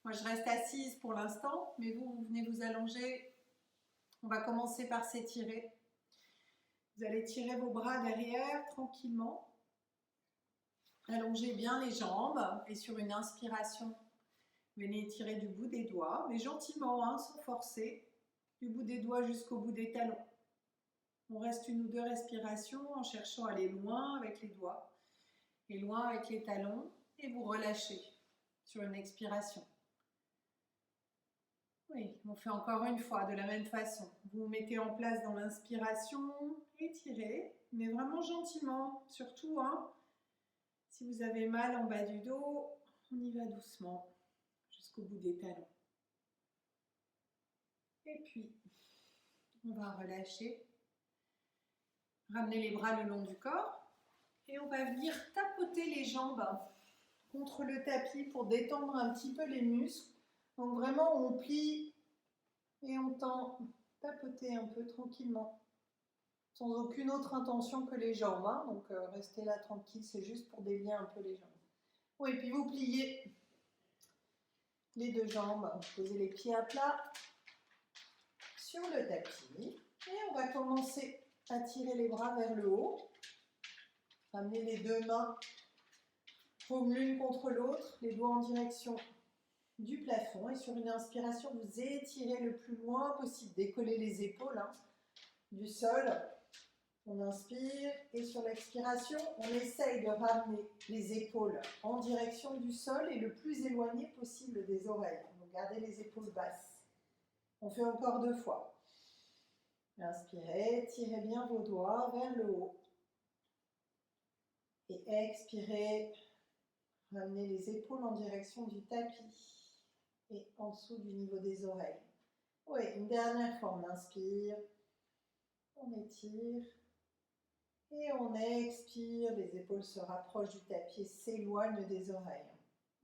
Moi, je reste assise pour l'instant, mais vous venez vous allonger. On va commencer par s'étirer. Vous allez tirer vos bras derrière tranquillement. Allongez bien les jambes et sur une inspiration, venez étirer du bout des doigts, mais gentiment, hein, sans forcer, du bout des doigts jusqu'au bout des talons. On reste une ou deux respirations en cherchant à aller loin avec les doigts et loin avec les talons et vous relâchez sur une expiration. Oui, on fait encore une fois de la même façon. Vous vous mettez en place dans l'inspiration, étirez, mais vraiment gentiment, surtout, hein, si vous avez mal en bas du dos, on y va doucement jusqu'au bout des talons. Et puis, on va relâcher. Ramener les bras le long du corps et on va venir tapoter les jambes contre le tapis pour détendre un petit peu les muscles. Donc vraiment, on plie et on tend, tapoter un peu tranquillement, sans aucune autre intention que les jambes. Hein. Donc restez là tranquille, c'est juste pour délier un peu les jambes. Oui, puis vous pliez les deux jambes, posez les pieds à plat sur le tapis et on va commencer à tirer les bras vers le haut. Ramenez les deux mains, paumes l'une contre l'autre, les doigts en direction du plafond. Et sur une inspiration, vous étirez le plus loin possible. Décollez les épaules du sol. On inspire et sur l'expiration, on essaye de ramener les épaules en direction du sol et le plus éloigné possible des oreilles. Donc gardez les épaules basses. On fait encore 2 fois. Inspirez, tirez bien vos doigts vers le haut. Et expirez, ramenez les épaules en direction du tapis et en dessous du niveau des oreilles. Oui, une dernière fois, on inspire, on étire et on expire. Les épaules se rapprochent du tapis et s'éloignent des oreilles.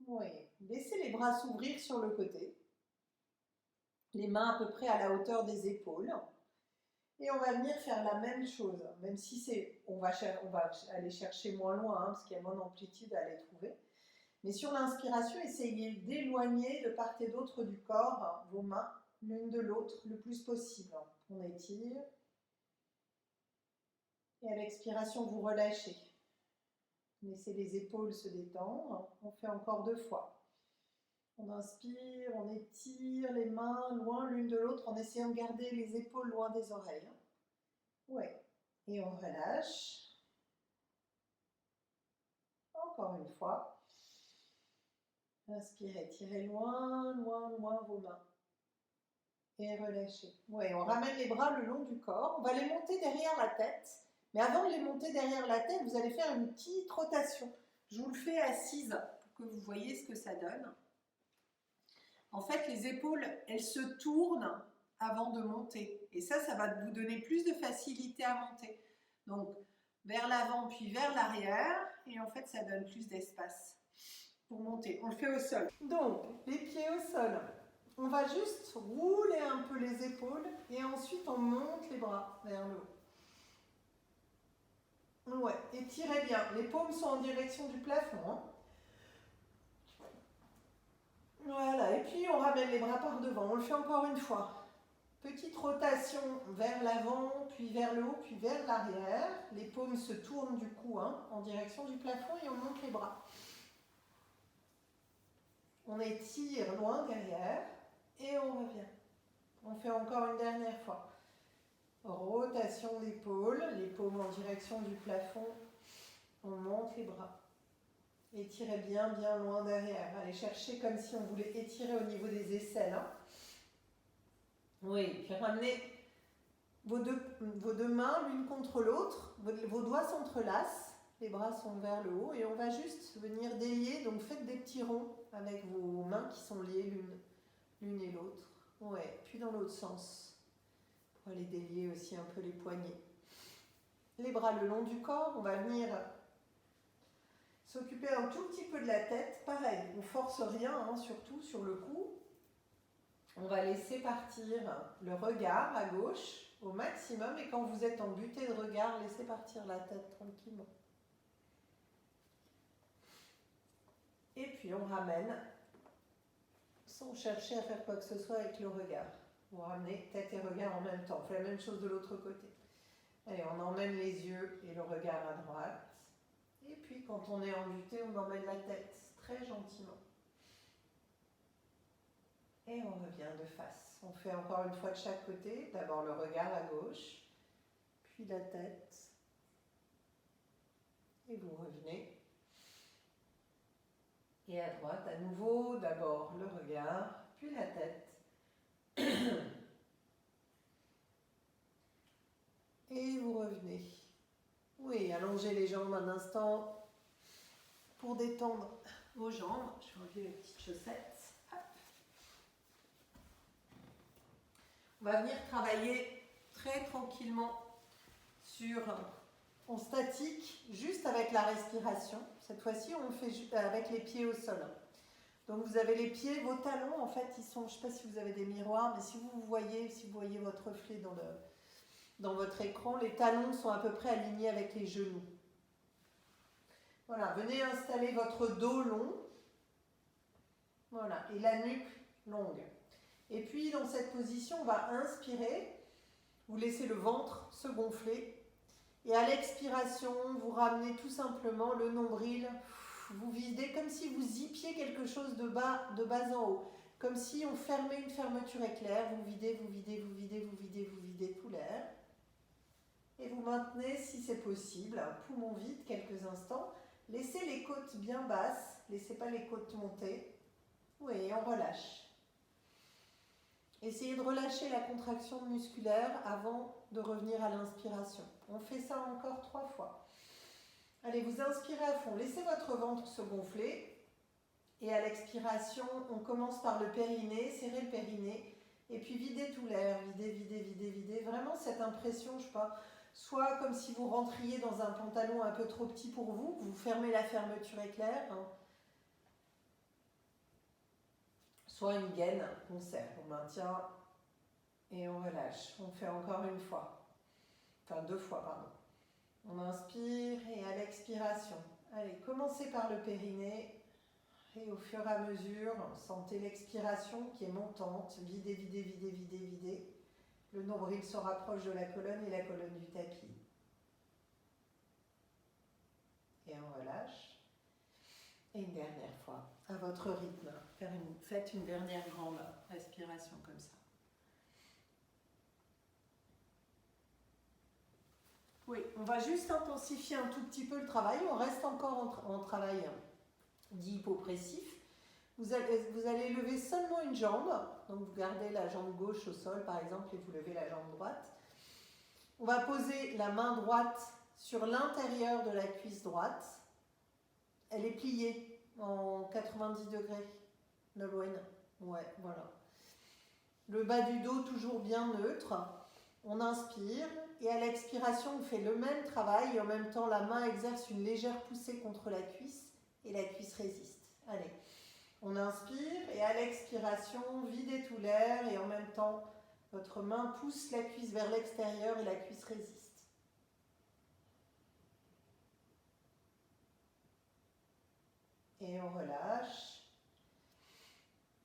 Oui, laissez les bras s'ouvrir sur le côté, les mains à peu près à la hauteur des épaules. Et on va venir faire la même chose, même si on va aller chercher moins loin, hein, parce qu'il y a moins d'amplitude à les trouver. Mais sur l'inspiration, essayez d'éloigner de part et d'autre du corps vos mains l'une de l'autre le plus possible. On étire. Et à l'expiration, vous relâchez. Laissez les épaules se détendre. On fait encore 2 fois. On inspire, on étire les mains loin l'une de l'autre en essayant de garder les épaules loin des oreilles. Ouais. Et on relâche. Encore une fois. Inspirez, tirez loin, loin, loin vos mains. Et relâchez. Ouais, on ramène les bras le long du corps. On va les monter derrière la tête. Mais avant de les monter derrière la tête, vous allez faire une petite rotation. Je vous le fais assise pour que vous voyez ce que ça donne. En fait, les épaules, elles se tournent avant de monter. Et ça va vous donner plus de facilité à monter. Donc, vers l'avant puis vers l'arrière. Et en fait, ça donne plus d'espace pour monter. On le fait au sol. Donc, les pieds au sol. On va juste rouler un peu les épaules et ensuite on monte les bras vers le haut. Ouais, étirez bien. Les paumes sont en direction du plafond. Hein. Voilà, et puis on ramène les bras par devant. On le fait encore une fois. Petite rotation vers l'avant, puis vers le haut, puis vers l'arrière. Les paumes se tournent du coup en direction du plafond et on monte les bras. On étire loin derrière. Et on revient. On fait encore une dernière fois. Rotation d'épaule, les paumes en direction du plafond. On monte les bras. Étirez bien, bien loin derrière. Allez chercher comme si on voulait étirer au niveau des aisselles. Hein. Oui, puis ramenez vos deux mains l'une contre l'autre. Vos doigts s'entrelacent. Les bras sont vers le haut. Et on va juste venir délier. Donc faites des petits ronds avec vos mains qui sont liées l'une et l'autre. Ouais, puis dans l'autre sens, pour aller délier aussi un peu les poignets. Les bras le long du corps, on va venir s'occuper un tout petit peu de la tête. Pareil, on ne force rien, surtout sur le cou. On va laisser partir le regard à gauche au maximum et quand vous êtes en butée de regard, laissez partir la tête tranquillement. Et puis on ramène sans chercher à faire quoi que ce soit avec le regard. Vous ramenez tête et regard en même temps. On fait la même chose de l'autre côté. Allez, on emmène les yeux et le regard à droite. Et puis quand on est en luté, on emmène la tête très gentiment. Et on revient de face. On fait encore une fois de chaque côté. D'abord le regard à gauche, puis la tête. Et vous revenez. Et à droite, à nouveau, d'abord le regard, puis la tête. Et vous revenez. Oui, allongez les jambes un instant pour détendre vos jambes. Je vais enlever les petites chaussettes. Hop. On va venir travailler très tranquillement en statique, juste avec la respiration. Cette fois-ci, on le fait avec les pieds au sol. Donc vous avez les pieds, vos talons, en fait, ils sont, je ne sais pas si vous avez des miroirs, mais si vous voyez votre reflet dans votre écran, les talons sont à peu près alignés avec les genoux. Voilà, venez installer votre dos long. Voilà, et la nuque longue. Et puis, dans cette position, on va inspirer. Vous laissez le ventre se gonfler. Et à l'expiration, vous ramenez tout simplement le nombril. Vous videz comme si vous zippiez quelque chose de bas en haut. Comme si on fermait une fermeture éclair. Vous videz, vous videz, vous videz, vous videz, vous videz tout l'air. Et vous maintenez, si c'est possible, un poumon vide quelques instants. Laissez les côtes bien basses. Laissez pas les côtes monter. Oui, on relâche. Essayez de relâcher la contraction musculaire avant de revenir à l'inspiration. On fait ça encore 3 fois. Allez, vous inspirez à fond. Laissez votre ventre se gonfler. Et à l'expiration, on commence par le périnée. Serrez le périnée. Et puis videz tout l'air. Videz, videz, videz, videz. Vraiment cette impression, je sais pas, soit comme si vous rentriez dans un pantalon un peu trop petit pour vous. Vous fermez la fermeture éclair. Soit une gaine qu'on serre. On maintient et on relâche. On fait encore une fois. Enfin 2 fois, pardon. On inspire et à l'expiration. Allez, commencez par le périnée. Et au fur et à mesure, sentez l'expiration qui est montante. Videz, videz, videz, videz, videz. Le nombril se rapproche de la colonne et la colonne du tapis. Et on relâche. Et une dernière fois, à votre rythme. Faites une dernière grande respiration comme ça. Oui, on va juste intensifier un tout petit peu le travail. On reste encore en travail dit hypopressif. Vous allez lever seulement une jambe. Donc vous gardez la jambe gauche au sol par exemple et vous levez la jambe droite. On va poser la main droite sur l'intérieur de la cuisse droite. Elle est pliée en 90 degrés. Nolwenn. Ouais, voilà. Le bas du dos toujours bien neutre. On inspire et à l'expiration, on fait le même travail et en même temps, la main exerce une légère poussée contre la cuisse et la cuisse résiste. Allez, on inspire et à l'expiration, videz tout l'air et en même temps, votre main pousse la cuisse vers l'extérieur et la cuisse résiste. Et on relâche.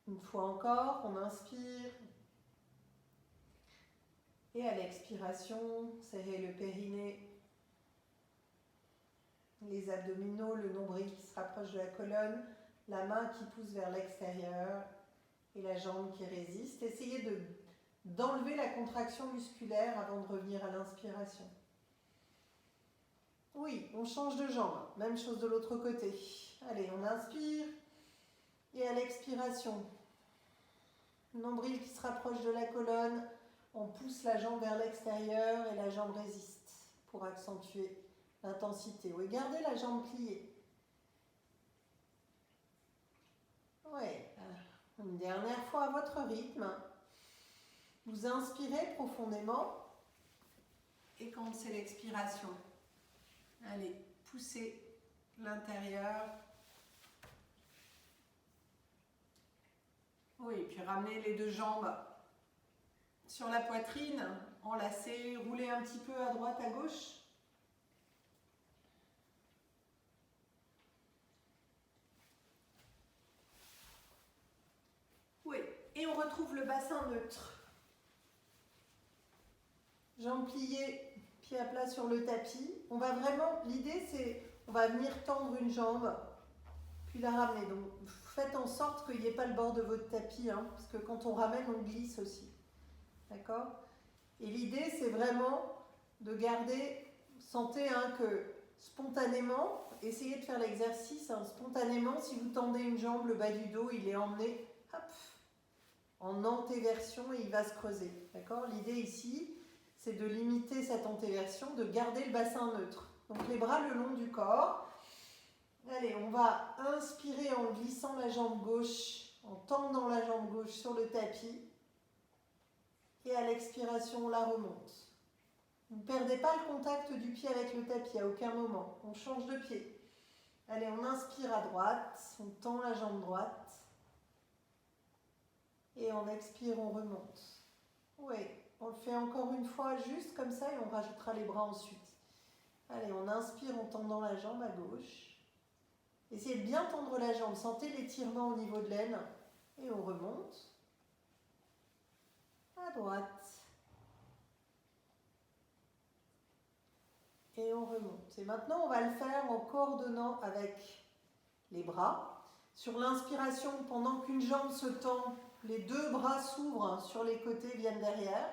Une fois encore, on inspire. Et à l'expiration, serrez le périnée, les abdominaux, le nombril qui se rapproche de la colonne, la main qui pousse vers l'extérieur et la jambe qui résiste. Essayez d'enlever la contraction musculaire avant de revenir à l'inspiration. Oui, on change de jambe. Même chose de l'autre côté. Allez, on inspire et à l'expiration, nombril qui se rapproche de la colonne. On pousse la jambe vers l'extérieur et la jambe résiste pour accentuer l'intensité. Oui, gardez la jambe pliée. Oui, une dernière fois à votre rythme. Vous inspirez profondément. Et quand c'est l'expiration, allez, poussez l'intérieur. Oui, puis ramenez les 2 jambes sur la poitrine, enlacez, roulez un petit peu à droite, à gauche. on retrouve le bassin neutre. Jambes pliées, pieds à plat sur le tapis. On va vraiment, l'idée c'est, on va venir tendre une jambe, puis la ramener. Donc faites en sorte qu'il n'y ait pas le bord de votre tapis, hein, parce que quand on ramène, on glisse aussi. D'accord? Et l'idée c'est vraiment de garder, sentez hein, que spontanément, essayez de faire l'exercice, hein, spontanément, si vous tendez une jambe, le bas du dos, il est emmené, hop, en antéversion et il va se creuser. D'accord? L'idée ici, c'est de limiter cette antéversion, de garder le bassin neutre. Donc les bras le long du corps. Allez, on va inspirer en glissant la jambe gauche, en tendant la jambe gauche sur le tapis. Et à l'expiration, on la remonte. Vous ne perdez pas le contact du pied avec le tapis à aucun moment. On change de pied. Allez, on inspire à droite, on tend la jambe droite. Et on expire, on remonte. Oui, on le fait encore une fois juste comme ça et on rajoutera les bras ensuite. Allez, on inspire en tendant la jambe à gauche. Essayez de bien tendre la jambe, sentez l'étirement au niveau de l'aine. Et on remonte. À droite. Et on remonte. Et maintenant, on va le faire en coordonnant avec les bras. Sur l'inspiration, pendant qu'une jambe se tend, les deux bras s'ouvrent sur les côtés, viennent derrière.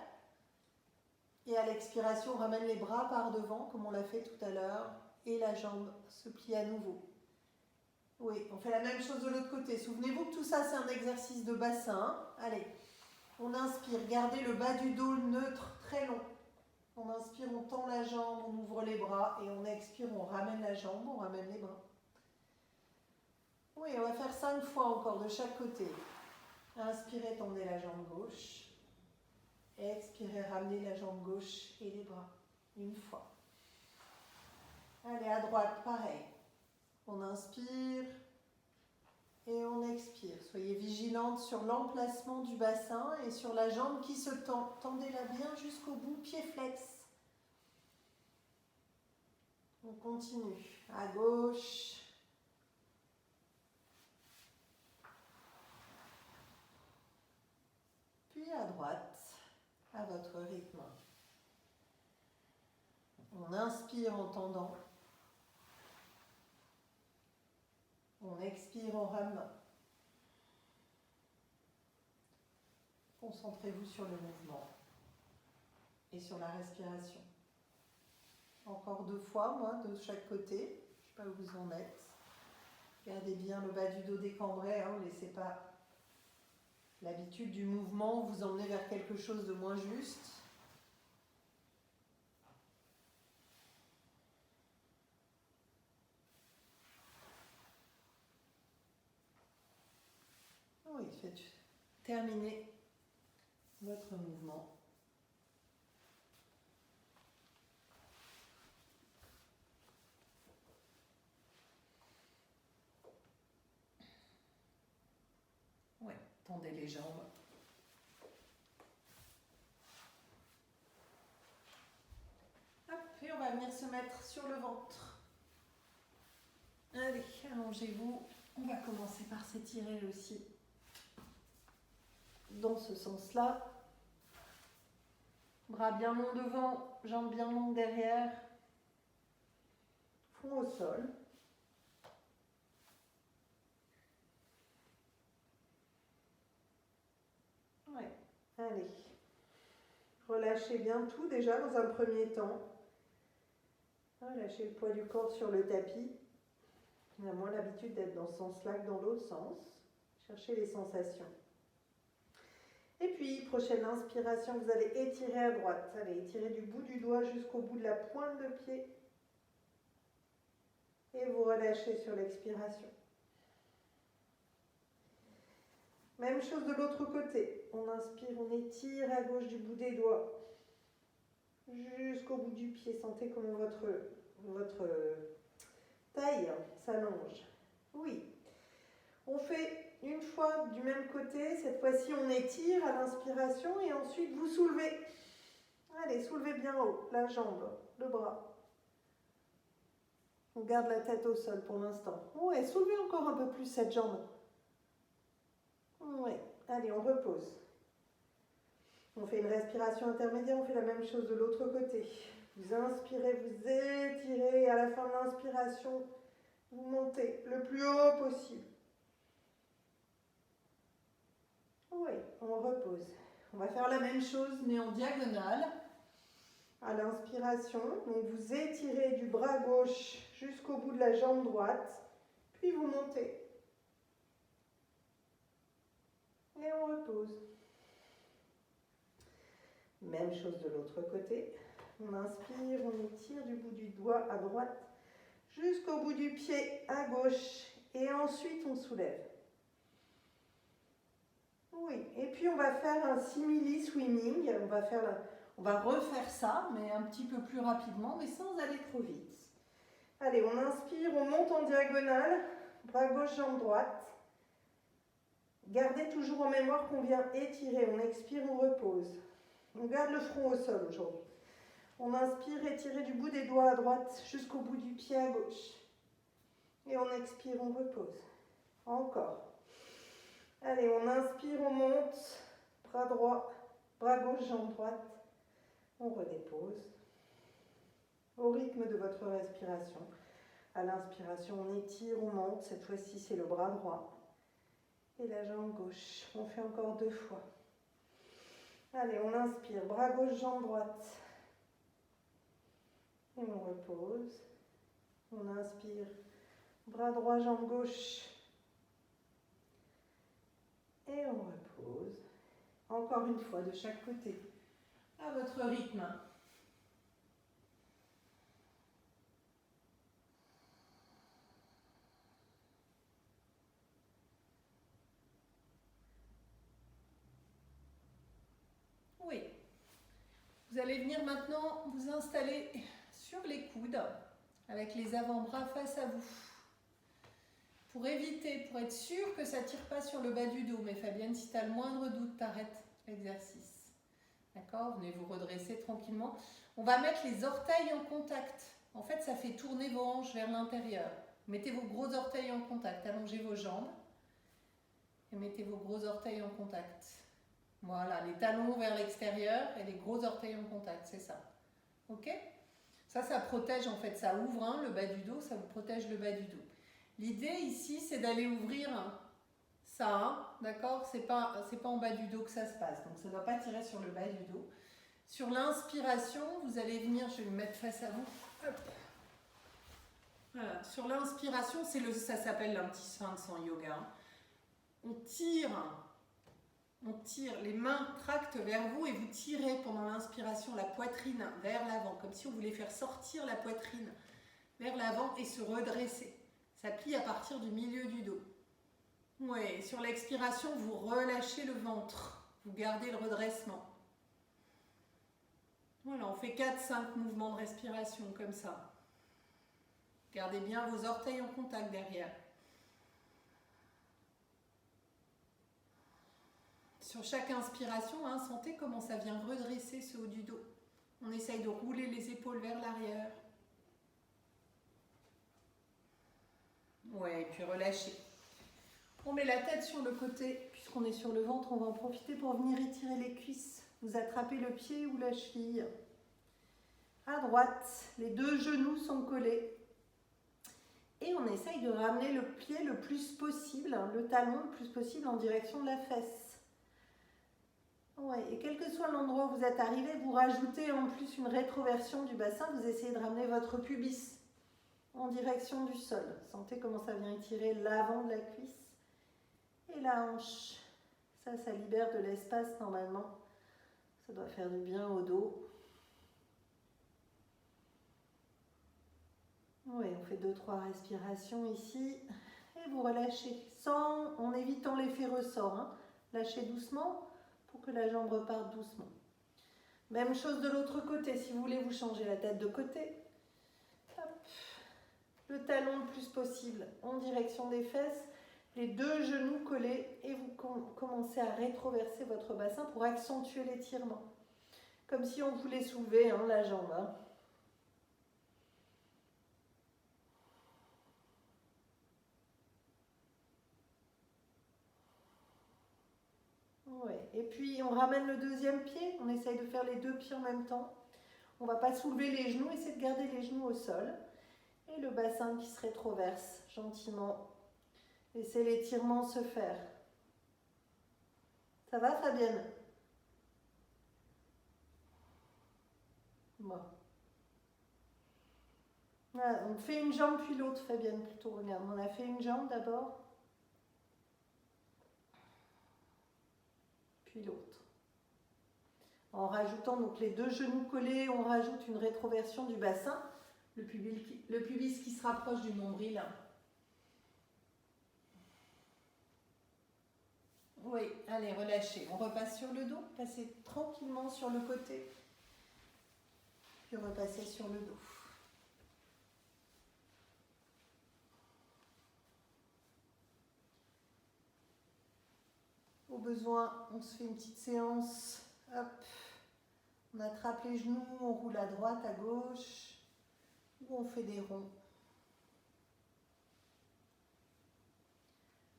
Et à l'expiration, on ramène les bras par devant, comme on l'a fait tout à l'heure. Et la jambe se plie à nouveau. Oui, on fait la même chose de l'autre côté. Souvenez-vous que tout ça, c'est un exercice de bassin. Allez, on inspire. Gardez le bas du dos neutre, très long. On inspire, on tend la jambe, on ouvre les bras. Et on expire, on ramène la jambe, on ramène les bras. Oui, on va faire 5 fois encore de chaque côté. Inspirez, tendez la jambe gauche. Expirez, ramenez la jambe gauche et les bras. Une fois. Allez, à droite, pareil. On inspire et on expire. Soyez vigilante sur l'emplacement du bassin et sur la jambe qui se tend. Tendez-la bien jusqu'au bout, pied flex. On continue. À gauche. Puis à droite, à votre rythme. On inspire en tendant. On expire en ramenant. Concentrez-vous sur le mouvement et sur la respiration. Encore 2 fois, moi, de chaque côté. Je ne sais pas où vous en êtes. Gardez bien le bas du dos décambré. Hein, ne laissez pas l'habitude du mouvement vous emmener vers quelque chose de moins juste. Oui, faites terminer votre mouvement. Oui, tendez les jambes. Hop, et on va venir se mettre sur le ventre. Allez, allongez-vous. On va commencer par s'étirer aussi. Dans ce sens-là. Bras bien longs devant, jambes bien longues derrière. Front au sol. Ouais, allez. Relâchez bien tout déjà dans un premier temps. Relâchez le poids du corps sur le tapis. On a moins l'habitude d'être dans ce sens-là que dans l'autre sens. Cherchez les sensations. Et puis, prochaine inspiration, vous allez étirer à droite. Allez, étirez du bout du doigt jusqu'au bout de la pointe de pied. Et vous relâchez sur l'expiration. Même chose de l'autre côté. On inspire, on étire à gauche du bout des doigts. Jusqu'au bout du pied. Sentez comment votre taille s'allonge. Oui. On fait une fois du même côté. Cette fois-ci, on étire à l'inspiration et ensuite vous soulevez. Allez, soulevez bien haut la jambe, le bras. On garde la tête au sol pour l'instant. Ouais, soulevez encore un peu plus cette jambe. Ouais, Allez, on repose. On fait une respiration intermédiaire, on fait la même chose de l'autre côté. Vous inspirez, vous étirez et à la fin de l'inspiration, vous montez le plus haut possible. Oui, on repose. On va faire la même chose mais en diagonale. À l'inspiration, donc vous étirez du bras gauche jusqu'au bout de la jambe droite, puis vous montez. Et on repose. Même chose de l'autre côté. On inspire, on étire du bout du doigt à droite jusqu'au bout du pied à gauche et ensuite on soulève. Oui, et puis on va faire un simili swimming. On va refaire ça, mais un petit peu plus rapidement, mais sans aller trop vite. Allez, on inspire, on monte en diagonale, bras gauche, jambe droite. Gardez toujours en mémoire qu'on vient étirer. On expire, on repose. On garde le front au sol aujourd'hui. On inspire, étirez du bout des doigts à droite jusqu'au bout du pied à gauche. Et on expire, on repose. Encore. Allez, on inspire, on monte. Bras droit, bras gauche, jambe droite. On redépose. Au rythme de votre respiration. À l'inspiration, on étire, on monte. Cette fois-ci, c'est le bras droit. Et la jambe gauche. On fait encore 2 fois. Allez, on inspire, bras gauche, jambe droite. Et on repose. On inspire, bras droit, jambe gauche. Et on repose. Encore une fois de chaque côté. À votre rythme. Oui. Vous allez venir maintenant vous installer sur les coudes avec les avant-bras face à vous. Pour éviter, pour être sûr que ça ne tire pas sur le bas du dos, mais Fabienne, si tu as le moindre doute, t'arrêtes l'exercice. D'accord? Venez vous redresser tranquillement. On va mettre les orteils en contact. En fait, ça fait tourner vos hanches vers l'intérieur. Mettez vos gros orteils en contact. Allongez vos jambes. Et mettez vos gros orteils en contact. Voilà, les talons vers l'extérieur et les gros orteils en contact, c'est ça. Ok? Ça protège en fait, ça ouvre hein, le bas du dos, ça vous protège le bas du dos. L'idée ici, c'est d'aller ouvrir ça, hein, d'accord? C'est pas en bas du dos que ça se passe, donc ça ne doit pas tirer sur le bas du dos. Sur l'inspiration, vous allez venir, je vais me mettre face à vous. Hop. Voilà. Sur l'inspiration, ça s'appelle un petit sphinx en yoga. Hein. On tire, les mains tractent vers vous et vous tirez pendant l'inspiration la poitrine vers l'avant, comme si on voulait faire sortir la poitrine vers l'avant et se redresser. Ça plie à partir du milieu du dos. Ouais, sur l'expiration, vous relâchez le ventre, vous gardez le redressement. Voilà, on fait 4-5 mouvements de respiration comme ça. Gardez bien vos orteils en contact derrière. Sur chaque inspiration, hein, sentez comment ça vient redresser ce haut du dos. On essaye de rouler les épaules vers l'arrière. Ouais, et puis relâchez. On met la tête sur le côté, puisqu'on est sur le ventre, on va en profiter pour venir étirer les cuisses. Vous attrapez le pied ou la cheville. À droite, les 2 genoux sont collés. Et on essaye de ramener le pied le plus possible, hein, le talon le plus possible en direction de la fesse. Ouais, et quel que soit l'endroit où vous êtes arrivé, vous rajoutez en plus une rétroversion du bassin, vous essayez de ramener votre pubis en direction du sol. Sentez comment ça vient étirer l'avant de la cuisse et la hanche. Ça libère de l'espace normalement. Ça doit faire du bien au dos. Oui, on fait 2-3 respirations ici et vous relâchez en évitant l'effet ressort. Hein. Lâchez doucement pour que la jambe reparte doucement. Même chose de l'autre côté, si vous voulez vous changer la tête de côté. Hop. Le talon le plus possible en direction des fesses, les 2 genoux collés et vous commencez à rétroverser votre bassin pour accentuer l'étirement. Comme si on voulait soulever hein, la jambe. Hein. Et puis on ramène le deuxième pied, on essaye de faire les deux pieds en même temps. On ne va pas soulever les genoux, essayer de garder les genoux au sol. Et le bassin qui se rétroverse gentiment. Laissez l'étirement se faire. Ça va, Fabienne? Bon. Voilà, on fait une jambe puis l'autre, Fabienne, plutôt. Regarde, on a fait une jambe d'abord. Puis l'autre. En rajoutant donc les deux genoux collés, on rajoute une rétroversion du bassin. Le pubis qui se rapproche du nombril. Oui, allez, relâchez. On repasse sur le dos. Passez tranquillement sur le côté. Puis repassez sur le dos. Au besoin, on se fait une petite séance. Hop. On attrape les genoux, on roule à droite, à gauche. Ou on fait des ronds.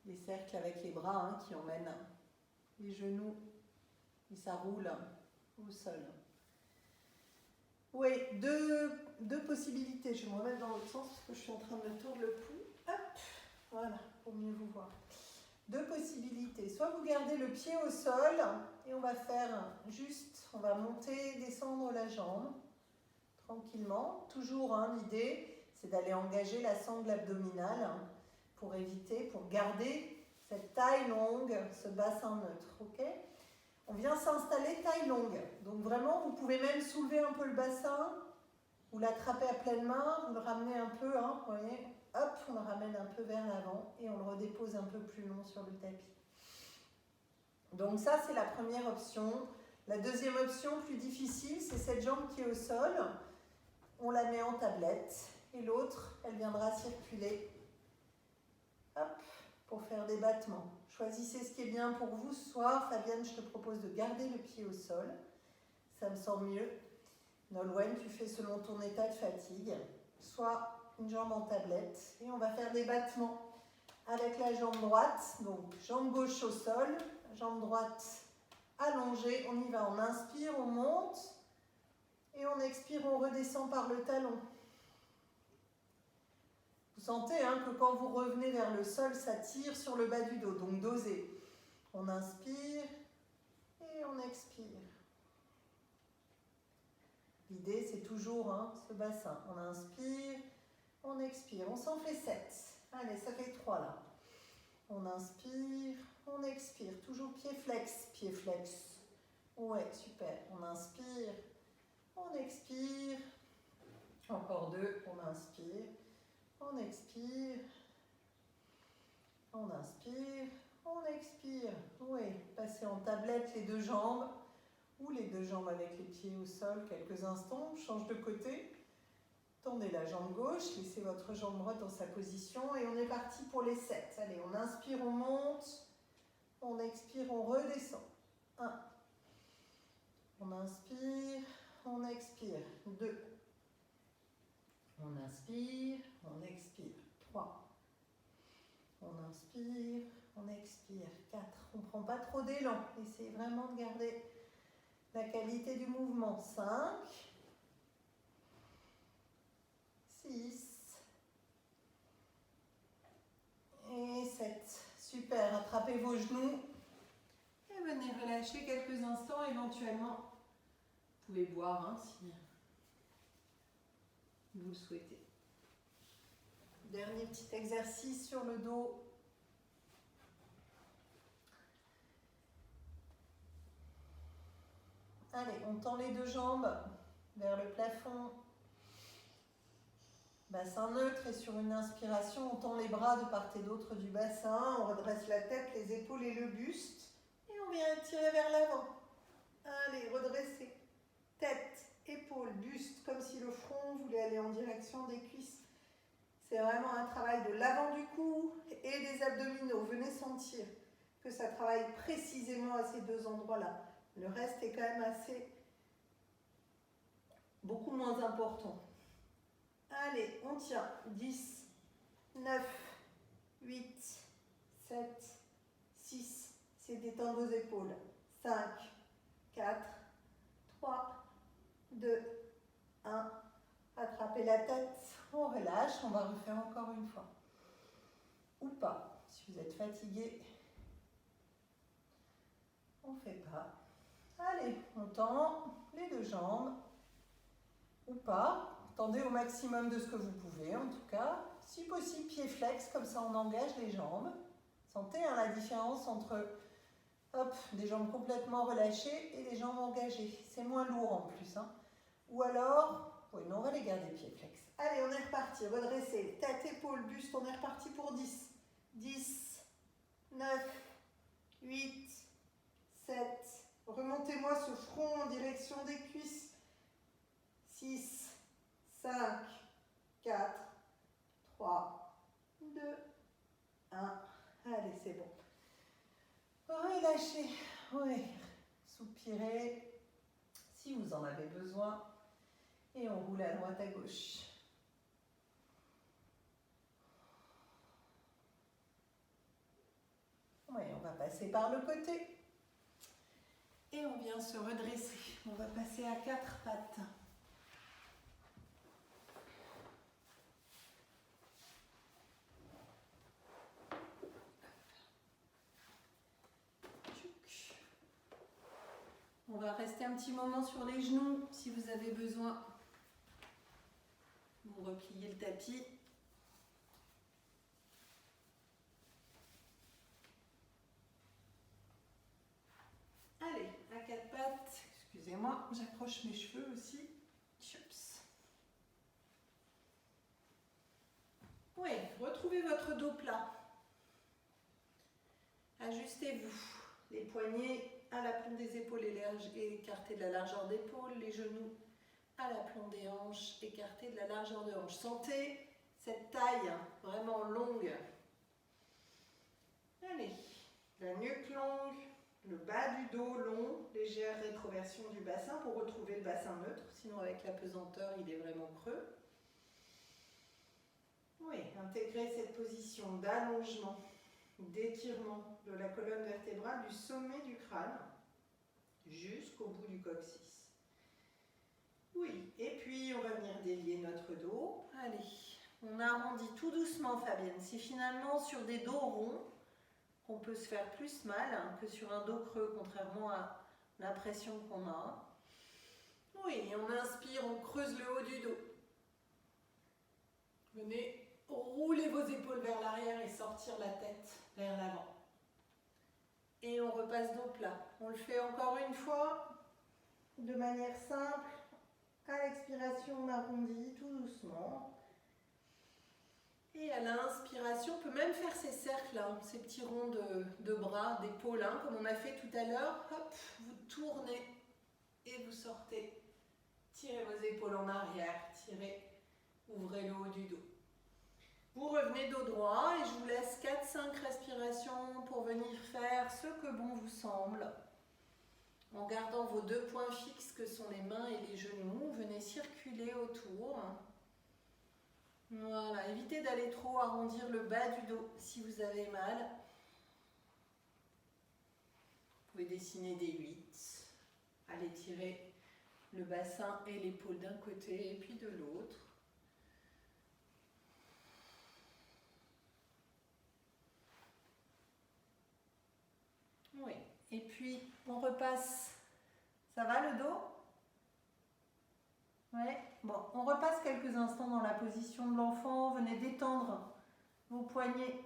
Des cercles avec les bras qui emmènent les genoux. Et ça roule au sol. Oui, deux possibilités. Je vais me remettre dans l'autre sens parce que je suis en train de me tordre le pouls. Hop, voilà, pour mieux vous voir. Deux possibilités. Soit vous gardez le pied au sol et on va faire juste, on va monter, descendre la jambe tranquillement. Toujours, l'idée, c'est d'aller engager la sangle abdominale pour éviter, pour garder cette taille longue, ce bassin neutre. Ok ? On vient s'installer taille longue. Donc vraiment, vous pouvez même soulever un peu le bassin, vous l'attrapez à pleine main, vous le ramenez un peu, vous voyez, hop, on le ramène un peu vers l'avant et on le redépose un peu plus long sur le tapis. Donc ça, c'est la première option. La deuxième option, plus difficile, c'est cette jambe qui est au sol. On la met en tablette et l'autre, elle viendra circuler, hop, pour faire des battements. Choisissez ce qui est bien pour vous ce soir. Fabienne, je te propose de garder le pied au sol. Ça me semble mieux. Nolwenn, tu fais selon ton état de fatigue. Soit une jambe en tablette. Et on va faire des battements avec la jambe droite. Donc, jambe gauche au sol, jambe droite allongée. On y va. On inspire, on monte. Et on expire, on redescend par le talon. Vous sentez que quand vous revenez vers le sol, ça tire sur le bas du dos. Donc, dosez. On inspire et on expire. L'idée, c'est toujours ce bassin. On inspire, on expire. On s'en fait 7. Allez, ça fait 3 là. On inspire, on expire. Toujours pied flex, pied flex. Ouais, super. On inspire, on expire. Encore 2. On inspire, on expire. On inspire, on expire. Oui, passez en tablette les deux jambes. Ou les deux jambes avec les pieds au sol quelques instants. Change de côté. Tendez la jambe gauche, laissez votre jambe droite dans sa position et on est parti pour les 7. Allez, on inspire, on monte. On expire, on redescend. 1. On inspire, on expire. 2. On inspire, on expire. 3. On inspire, on expire. 4. On ne prend pas trop d'élan. Essayez vraiment de garder la qualité du mouvement. 5, 6 et 7. Super, attrapez vos genoux et venez relâcher quelques instants. Éventuellement, vous pouvez boire si vous le souhaitez. Dernier petit exercice sur le dos. Allez, on tend les deux jambes vers le plafond. Bassin neutre et sur une inspiration, on tend les bras de part et d'autre du bassin. On redresse la tête, les épaules et le buste. Et on vient étirer vers l'avant. Allez, redressez. Tête, épaules, buste, comme si le front voulait aller en direction des cuisses. C'est vraiment un travail de l'avant du cou et des abdominaux. Venez sentir que ça travaille précisément à ces deux endroits-là. Le reste est quand même beaucoup moins important. Allez, on tient. 10, 9, 8, 7, 6. C'est d'étendre vos épaules. 5, 4, 3, 2, 1. Attrapez la tête, on relâche, on va refaire encore une fois. Ou pas, si vous êtes fatigué, on ne fait pas. Allez, on tend les deux jambes, ou pas. Tendez au maximum de ce que vous pouvez, en tout cas. Si possible, pied flex, comme ça on engage les jambes. Sentez hein, la différence entre hop, des jambes complètement relâchées et des jambes engagées. C'est moins lourd en plus. Hein. Ou alors, oui, non, on va les garder pied flex. Allez, on est reparti. Redressez, tête, épaule, buste, on est reparti pour 10. 10, 9, 8, 7. Remontez-moi ce front en direction des cuisses. 6, 5, 4, 3, 2, 1. Allez, c'est bon. Relâchez, oui. Soupirez si vous en avez besoin. Et on roule à droite à gauche. Oui, on va passer par le côté. Et on vient se redresser. On va passer à 4 pattes. On va rester un petit moment sur les genoux si vous avez besoin. Vous repliez le tapis. Allez, à 4 pattes. Excusez-moi, j'approche mes cheveux aussi. Chups. Oui, retrouvez votre dos plat. Ajustez-vous. Les poignets à l'aplomb des épaules et écartés de la largeur d'épaule. Les genoux à l'aplomb des hanches, écartés de la largeur de hanche. Sentez cette taille vraiment longue. Allez, la nuque longue, le bas du dos long, légère rétroversion du bassin pour retrouver le bassin neutre. Sinon, avec la pesanteur, il est vraiment creux. Oui, intégrez cette position d'allongement, d'étirement de la colonne vertébrale du sommet du crâne jusqu'au bout du coccyx. Oui, et puis on va venir délier notre dos. Allez, on arrondit tout doucement, Fabienne. C'est finalement sur des dos ronds qu'on peut se faire plus mal que sur un dos creux, contrairement à l'impression qu'on a. Oui, on inspire, on creuse le haut du dos. Venez rouler vos épaules vers l'arrière et sortir la tête vers l'avant. Et on repasse dos plat. On le fait encore une fois, de manière simple. À l'expiration, on arrondit tout doucement. Et à l'inspiration, on peut même faire ces cercles, hein, ces petits ronds de bras, d'épaules, hein, comme on a fait tout à l'heure. Hop, vous tournez et vous sortez. Tirez vos épaules en arrière, tirez, ouvrez le haut du dos. Vous revenez dos droit et je vous laisse 4-5 respirations pour venir faire ce que bon vous semble. En gardant vos deux points fixes que sont les mains et les genoux, venez circuler autour. Voilà, évitez d'aller trop arrondir le bas du dos si vous avez mal. Vous pouvez dessiner des 8. Allez tirer le bassin et l'épaule d'un côté et puis de l'autre. Oui, et puis on repasse. Ça va le dos? Ouais. Bon, on repasse quelques instants dans la position de l'enfant. Venez détendre vos poignets.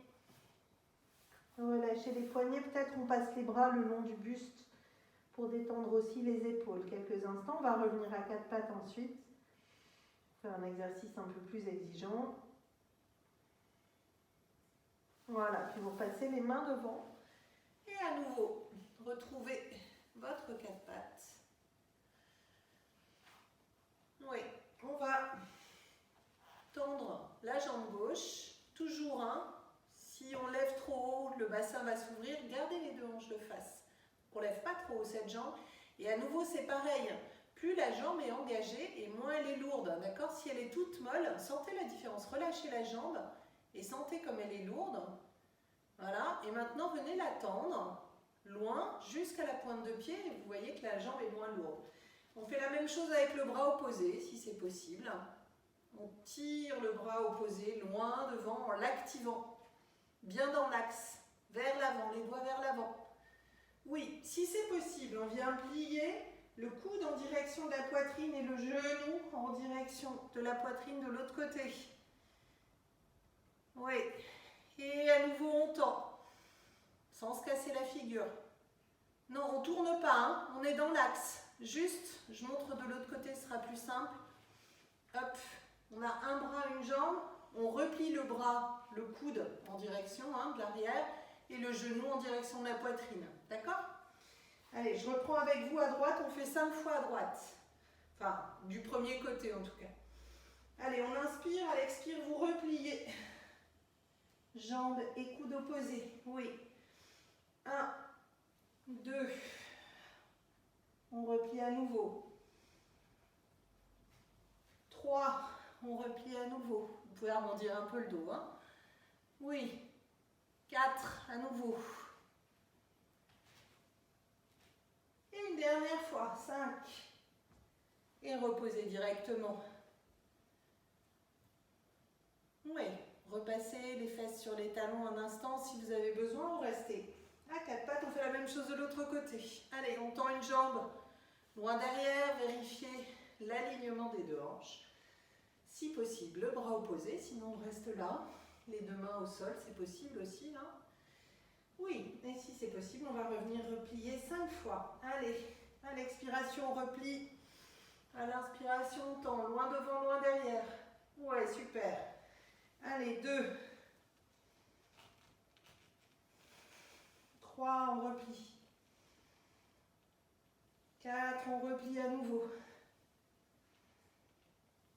Relâchez les poignets. Peut-être on passe les bras le long du buste pour détendre aussi les épaules. Quelques instants. On va revenir à 4 pattes ensuite. Faire un exercice un peu plus exigeant. Voilà. Puis vous passez les mains devant. Et à nouveau, retrouvez votre 4 pattes. Oui, on va tendre la jambe gauche, toujours un. Si on lève trop haut, le bassin va s'ouvrir. Gardez les deux hanches de face. On ne lève pas trop haut cette jambe. Et à nouveau, c'est pareil. Plus la jambe est engagée et moins elle est lourde. D'accord? Si elle est toute molle, sentez la différence. Relâchez la jambe et sentez comme elle est lourde. Voilà. Et maintenant, venez la tendre. loin jusqu'à la pointe de pied et vous voyez que la jambe est moins lourde. On fait la même chose avec le bras opposé si c'est possible. On tire le bras opposé loin devant en l'activant, bien dans l'axe, vers l'avant, les doigts vers l'avant. Oui, si c'est possible, on vient plier le coude en direction de la poitrine et le genou en direction de la poitrine de l'autre côté. Oui, et à nouveau on tend, sans se casser la figure. Non, on ne tourne pas, hein. On est dans l'axe. Juste, je montre de l'autre côté, ce sera plus simple. Hop, on a un bras, une jambe, on replie le bras, le coude en direction de l'arrière et le genou en direction de la poitrine. D'accord? Allez, je reprends avec vous à droite, on fait 5 fois à droite. Enfin, du premier côté en tout cas. Allez, on inspire, à l'expire, vous repliez. Jambes et coudes opposés. Oui. 1, 2. On replie à nouveau. 3. On replie à nouveau. Vous pouvez arrondir un peu le dos. Hein. Oui. 4. À nouveau. Et une dernière fois. 5. Et reposez directement. Oui. Repassez les fesses sur les talons un instant si vous avez besoin ou restez. À 4 pattes, on fait la même chose de l'autre côté. Allez, on tend une jambe loin derrière, vérifiez l'alignement des deux hanches. Si possible, le bras opposé, sinon on reste là. Les deux mains au sol, c'est possible aussi. Hein. Oui, et si c'est possible, on va revenir replier 5 fois. Allez, à l'expiration, on replie. À l'inspiration, on tend loin devant, loin derrière. Ouais, super. Allez, 2. 3, on replie. 4, on replie à nouveau.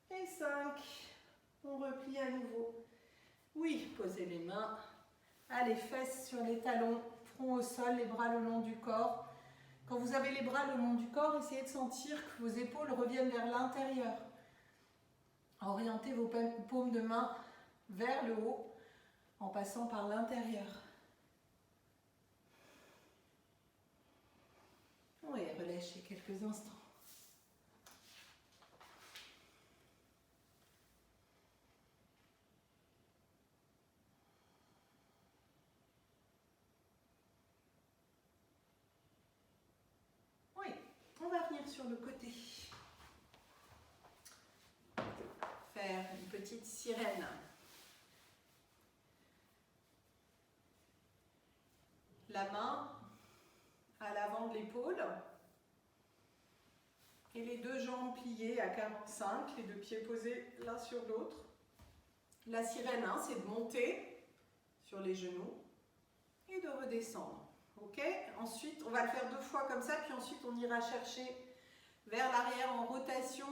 Et 5, on replie à nouveau. Oui, posez les mains. Allez, fesses sur les talons, front au sol, les bras le long du corps. Quand vous avez les bras le long du corps, essayez de sentir que vos épaules reviennent vers l'intérieur. Orientez vos paumes de main vers le haut en passant par l'intérieur. Oui, relâchez quelques instants. Oui, on va venir sur le côté. Faire une petite sirène. La main à l'avant de l'épaule et les deux jambes pliées à 45, les deux pieds posés l'un sur l'autre. La sirène, c'est de monter sur les genoux et de redescendre. Ok? Ensuite, on va le faire 2 fois comme ça, puis ensuite on ira chercher vers l'arrière en rotation.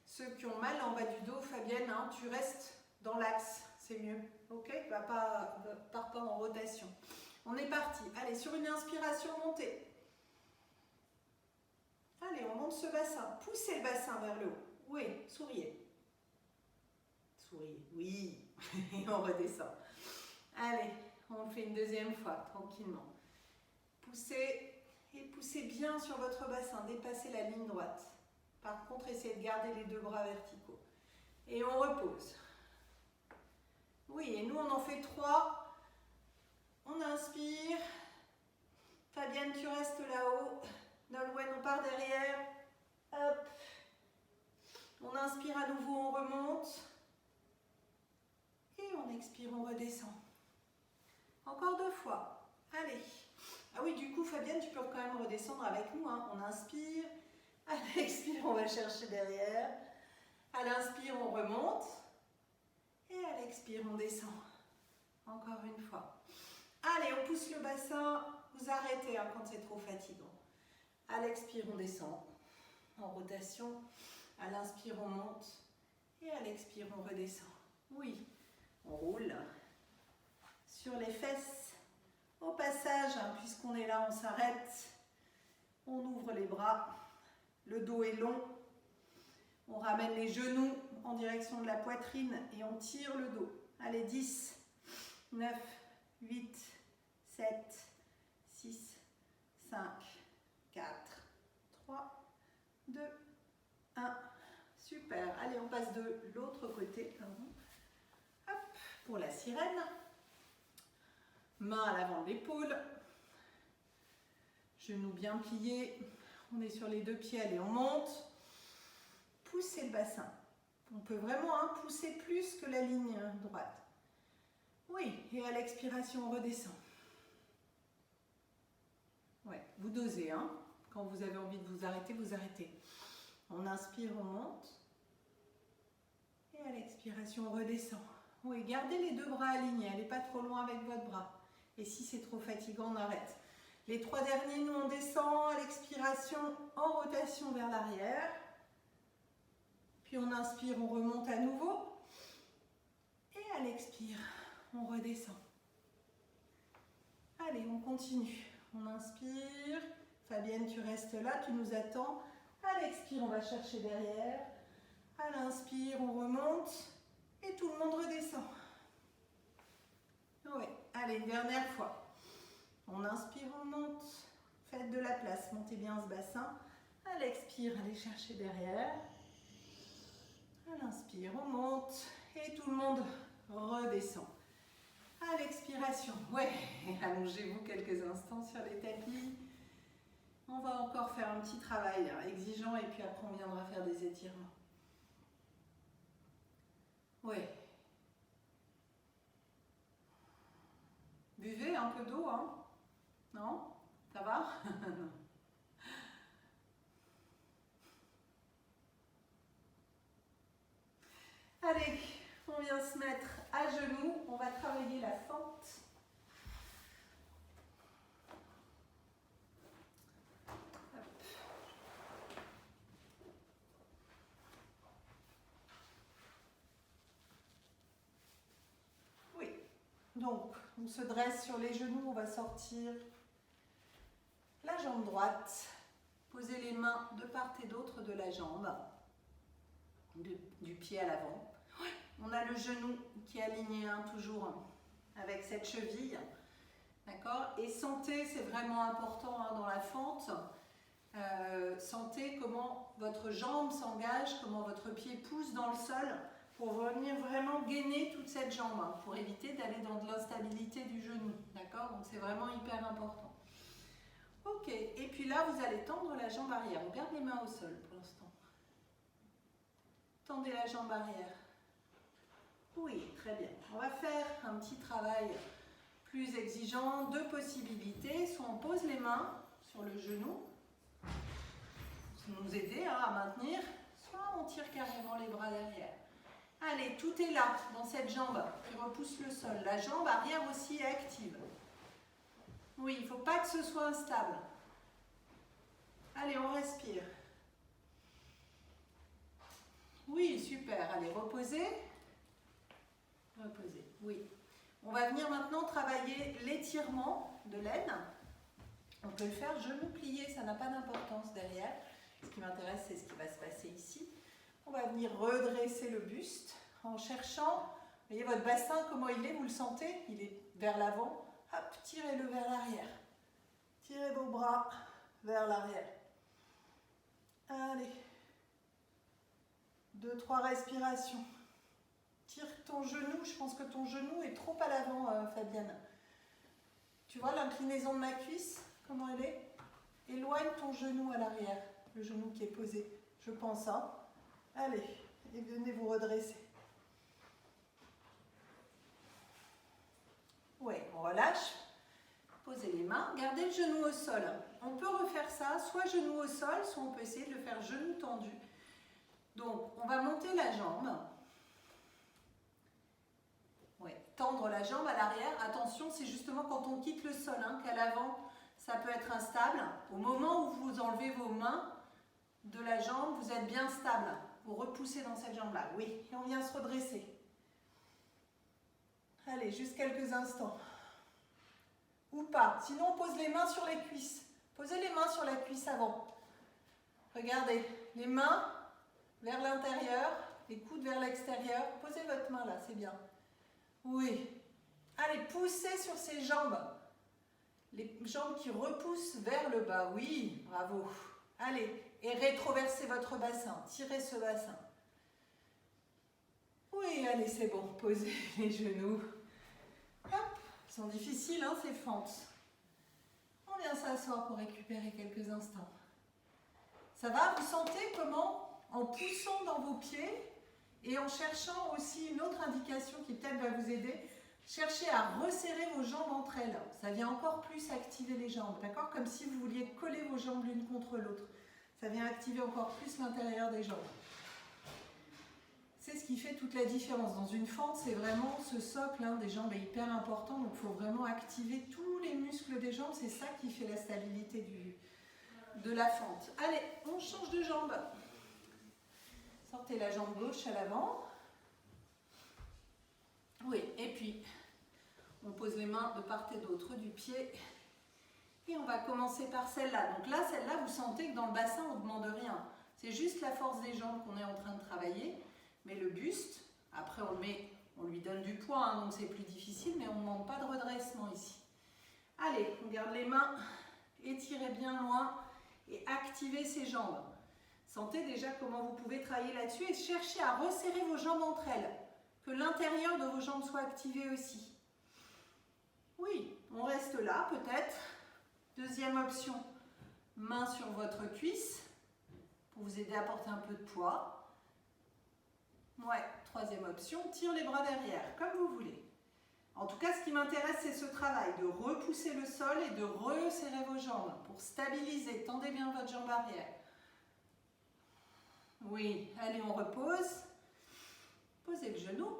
Ceux qui ont mal en bas du dos, Fabienne, tu restes dans l'axe, c'est mieux. Ok? Pars pas en rotation. On est parti. Allez, sur une inspiration, montez. Allez, on monte ce bassin. Poussez le bassin vers le haut. Oui, souriez. Souriez, oui. Et on redescend. Allez, on le fait une deuxième fois, tranquillement. Poussez et poussez bien sur votre bassin. Dépassez la ligne droite. Par contre, essayez de garder les deux bras verticaux. Et on repose. Oui, et nous, on en fait 3. On inspire. Fabienne, tu restes là-haut. Nolwenn, on part derrière. Hop. On inspire à nouveau, on remonte. Et on expire, on redescend. Encore 2 fois. Allez. Ah oui, du coup, Fabienne, tu peux quand même redescendre avec nous. On inspire. À l'expire, on va chercher derrière. À l'inspire, on remonte. Et à l'expire, on descend. Encore une fois. Allez, on pousse le bassin. Vous arrêtez quand c'est trop fatigant. À l'expire, on descend. En rotation. À l'inspire, on monte. Et à l'expire, on redescend. Oui, on roule. Sur les fesses. Au passage, puisqu'on est là, on s'arrête. On ouvre les bras. Le dos est long. On ramène les genoux en direction de la poitrine et on tire le dos. Allez, 10, 9, 8, 7, 6, 5, 4, 3, 2, 1. Super. Allez, on passe de l'autre côté. Hop, pour la sirène. Main à l'avant de l'épaule. Genoux bien pliés. On est sur les deux pieds. Allez, on monte. Poussez le bassin. On peut vraiment pousser plus que la ligne droite. Oui, et à l'expiration, on redescend. Ouais, vous dosez, hein. Quand vous avez envie de vous arrêter, vous arrêtez. On inspire, on monte. Et à l'expiration, on redescend. Oui, gardez les deux bras alignés. Allez pas trop loin avec votre bras. Et si c'est trop fatigant, on arrête. Les 3 derniers, nous, on descend. À l'expiration, en rotation vers l'arrière. Puis on inspire, on remonte à nouveau. Et à l'expire, on redescend. Allez, on continue. On inspire. Fabienne, tu restes là, tu nous attends. À l'expire, on va chercher derrière. À l'inspire, on remonte. Et tout le monde redescend. Oui, allez, une dernière fois. On inspire, on monte. Faites de la place, montez bien ce bassin. À l'expire, allez chercher derrière. À l'inspire, on monte. Et tout le monde redescend. À l'expiration, ouais, allongez-vous quelques instants sur les tapis. On va encore faire un petit travail exigeant et puis après on viendra faire des étirements. Ouais. Buvez un peu d'eau, hein? Non? Ça va? Allez, on vient se mettre à genoux. On va travailler la fente. Oui. Donc, on se dresse sur les genoux. On va sortir la jambe droite. Posez les mains de part et d'autre de la jambe. Du pied à l'avant. On a le genou qui est aligné toujours avec cette cheville. D'accord? Et sentez, c'est vraiment important dans la fente. Sentez comment votre jambe s'engage, comment votre pied pousse dans le sol pour venir vraiment gainer toute cette jambe, pour éviter d'aller dans de l'instabilité du genou. D'accord? Donc c'est vraiment hyper important. Ok, et puis là vous allez tendre la jambe arrière. On garde les mains au sol pour l'instant. Tendez la jambe arrière. Oui, très bien. On va faire un petit travail plus exigeant, 2 possibilités. Soit on pose les mains sur le genou, ça nous aider à maintenir, soit on tire carrément les bras derrière. Allez, tout est là dans cette jambe qui repousse le sol. La jambe arrière aussi est active. Oui, il ne faut pas que ce soit instable. Allez, on respire. Oui, super. Allez, reposez. Reposez, oui. On va venir maintenant travailler l'étirement de l'aine. On peut le faire genou plié, ça n'a pas d'importance derrière. Ce qui m'intéresse, c'est ce qui va se passer ici. On va venir redresser le buste en cherchant, vous voyez votre bassin, comment il est, vous le sentez? Il est vers l'avant. Hop, tirez-le vers l'arrière. Tirez vos bras vers l'arrière. Allez. 2, 3 respirations. Tire ton genou, je pense que ton genou est trop à l'avant, Fabienne. Tu vois l'inclinaison de ma cuisse, comment elle est? Éloigne ton genou à l'arrière, le genou qui est posé, je pense. Allez, et venez vous redresser. Oui, on relâche. Posez les mains, gardez le genou au sol. On peut refaire ça, soit genou au sol, soit on peut essayer de le faire genou tendu. Donc, on va monter la jambe. Ouais, tendre la jambe à l'arrière. Attention, c'est justement quand on quitte le sol qu'à l'avant, ça peut être instable. Au moment où vous enlevez vos mains de la jambe, vous êtes bien stable. Vous repoussez dans cette jambe-là. Oui, et on vient se redresser. Allez, juste quelques instants. Ou pas. Sinon, on pose les mains sur les cuisses. Posez les mains sur la cuisse avant. Regardez, les mains vers l'intérieur, les coudes vers l'extérieur. Posez votre main là, c'est bien. Oui. Allez, poussez sur ces jambes. Les jambes qui repoussent vers le bas. Oui, bravo. Allez, et rétroversez votre bassin. Tirez ce bassin. Oui, allez, c'est bon. Posez les genoux. Hop, ils sont difficiles, hein, ces fentes. On vient s'asseoir pour récupérer quelques instants. Ça va? Vous sentez comment, en poussant dans vos pieds et en cherchant aussi une autre indication qui peut-être va vous aider, cherchez à resserrer vos jambes entre elles. Ça vient encore plus activer les jambes, d'accord? Comme si vous vouliez coller vos jambes l'une contre l'autre. Ça vient activer encore plus l'intérieur des jambes. C'est ce qui fait toute la différence. Dans une fente, c'est vraiment ce socle des jambes est hyper important. Donc, il faut vraiment activer tous les muscles des jambes. C'est ça qui fait la stabilité de la fente. Allez, on change de jambe. Sortez la jambe gauche à l'avant. Oui, et puis, on pose les mains de part et d'autre du pied. Et on va commencer par celle-là. Donc là, celle-là, vous sentez que dans le bassin, on ne demande rien. C'est juste la force des jambes qu'on est en train de travailler. Mais le buste, après on lui donne du poids, hein, donc c'est plus difficile, mais on ne demande pas de redressement ici. Allez, on garde les mains, étirez bien loin et activez ces jambes. Sentez déjà comment vous pouvez travailler là-dessus et cherchez à resserrer vos jambes entre elles. Que l'intérieur de vos jambes soit activé aussi. Oui, on reste là peut-être. Deuxième option, main sur votre cuisse pour vous aider à porter un peu de poids. Ouais, troisième option, tire les bras derrière, comme vous voulez. En tout cas, ce qui m'intéresse, c'est ce travail de repousser le sol et de resserrer vos jambes pour stabiliser. Tendez bien votre jambe arrière. Oui, allez, on repose. Posez le genou.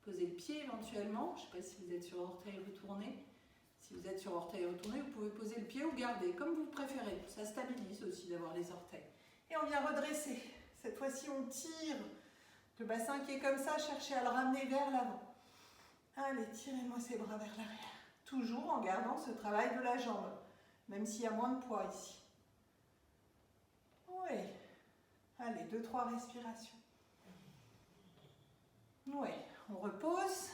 Posez le pied éventuellement. Je ne sais pas si vous êtes sur orteil retourné. Si vous êtes sur orteil retourné, vous pouvez poser le pied ou garder, comme vous préférez. Ça stabilise aussi d'avoir les orteils. Et on vient redresser. Cette fois-ci, on tire le bassin qui est comme ça, cherchez à le ramener vers l'avant. Allez, tirez-moi ces bras vers l'arrière. Toujours en gardant ce travail de la jambe, même s'il y a moins de poids ici. Oui. Allez, 2-3 respirations. Oui, on repose.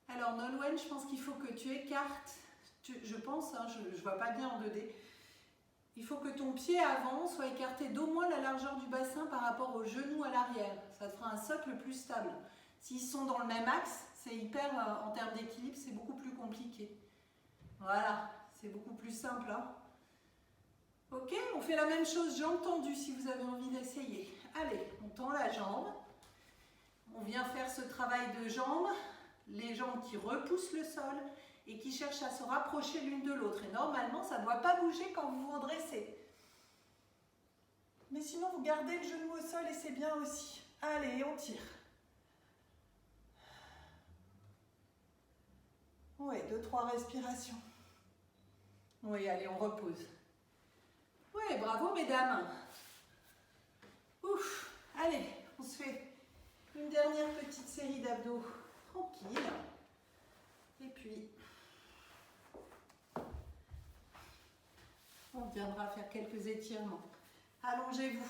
Alors, Nolwenn, je pense qu'il faut que tu écartes, je pense, hein, je ne vois pas bien en 2D. Il faut que ton pied avant soit écarté d'au moins la largeur du bassin par rapport au genou à l'arrière. Ça te fera un socle plus stable. S'ils sont dans le même axe, c'est hyper, en termes d'équilibre, c'est beaucoup plus compliqué. Voilà, c'est beaucoup plus simple. Hein. Ok, on fait la même chose, jambe tendue si vous avez envie d'essayer. Allez, on tend la jambe. On vient faire ce travail de jambes, les jambes qui repoussent le sol et qui cherchent à se rapprocher l'une de l'autre. Et normalement, ça ne doit pas bouger quand vous vous redressez. Mais sinon, vous gardez le genou au sol et c'est bien aussi. Allez, on tire. Oui, 2-3 respirations. Oui, allez, on repose. Oui, bravo mesdames. Ouf, allez, on se fait une dernière petite série d'abdos tranquille. Et puis, on viendra faire quelques étirements. Allongez-vous,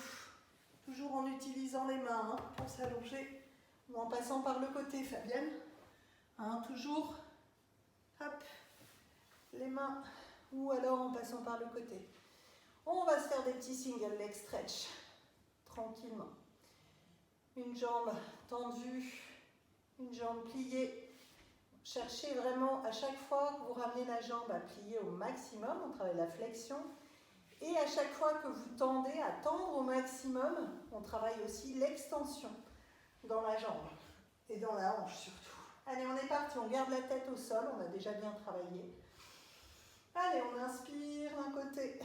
toujours en utilisant les mains pour s'allonger ou en passant par le côté, Fabienne. Toujours, hop, les mains ou alors en passant par le côté. On va se faire des petits single leg stretch, tranquillement. Une jambe tendue, une jambe pliée. Cherchez vraiment à chaque fois que vous ramenez la jambe à plier au maximum, on travaille la flexion. Et à chaque fois que vous tendez à tendre au maximum, on travaille aussi l'extension dans la jambe et dans la hanche surtout. Allez, on est parti, on garde la tête au sol, on a déjà bien travaillé. Allez, on inspire d'un côté,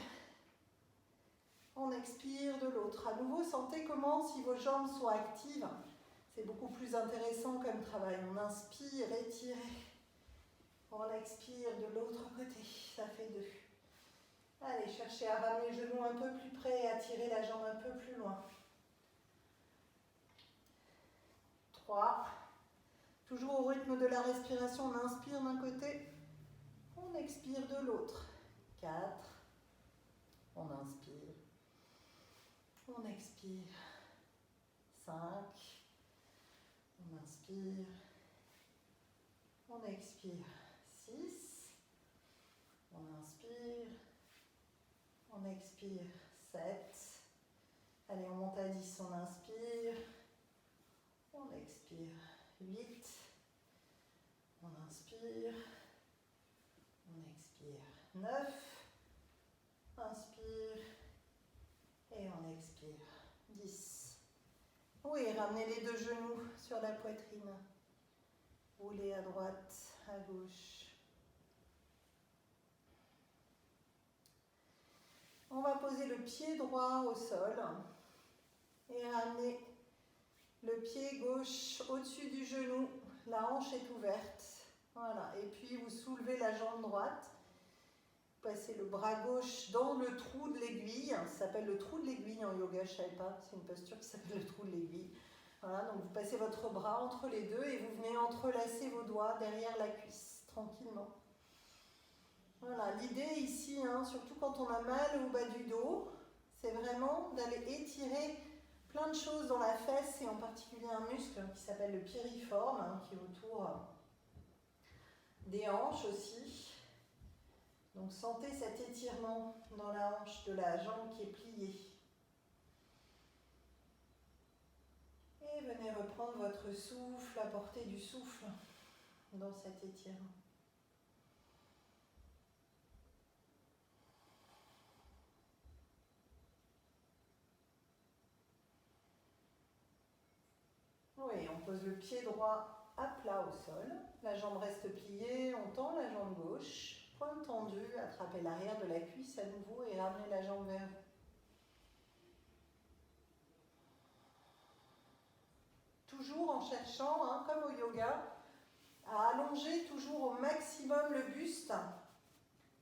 on expire de l'autre. À nouveau, sentez comment, si vos jambes sont actives, c'est beaucoup plus intéressant comme travail. On inspire, étirez. On expire de l'autre côté, ça fait 2. Allez, cherchez à ramener le genou un peu plus près et à tirer la jambe un peu plus loin. 3. Toujours au rythme de la respiration, on inspire d'un côté, on expire de l'autre. 4. On inspire, on expire. 5. On inspire, on expire. 6. inspire. On expire. 7. Allez, on monte à 10. On inspire. On expire. 8. On inspire. On expire. 9. Inspire. Et on expire. 10. Oui, ramenez les deux genoux sur la poitrine. Roulez à droite, à gauche. On va poser le pied droit au sol et ramener le pied gauche au-dessus du genou. La hanche est ouverte. Voilà. Et puis vous soulevez la jambe droite. Passez le bras gauche dans le trou de l'aiguille. Ça s'appelle le trou de l'aiguille en yoga, je ne savais pas. C'est une posture qui s'appelle le trou de l'aiguille. Voilà, donc vous passez votre bras entre les deux et vous venez entrelacer vos doigts derrière la cuisse, tranquillement. Voilà, l'idée ici, surtout quand on a mal au bas du dos, c'est vraiment d'aller étirer plein de choses dans la fesse et en particulier un muscle qui s'appelle le piriforme, qui est autour des hanches aussi. Donc sentez cet étirement dans la hanche de la jambe qui est pliée. Et venez reprendre votre souffle, apporter du souffle dans cet étirement. Oui, on pose le pied droit à plat au sol. La jambe reste pliée, on tend la jambe gauche. Pointe tendue, attrapez l'arrière de la cuisse à nouveau et ramenez la jambe vers vous. Toujours en cherchant, comme au yoga, à allonger toujours au maximum le buste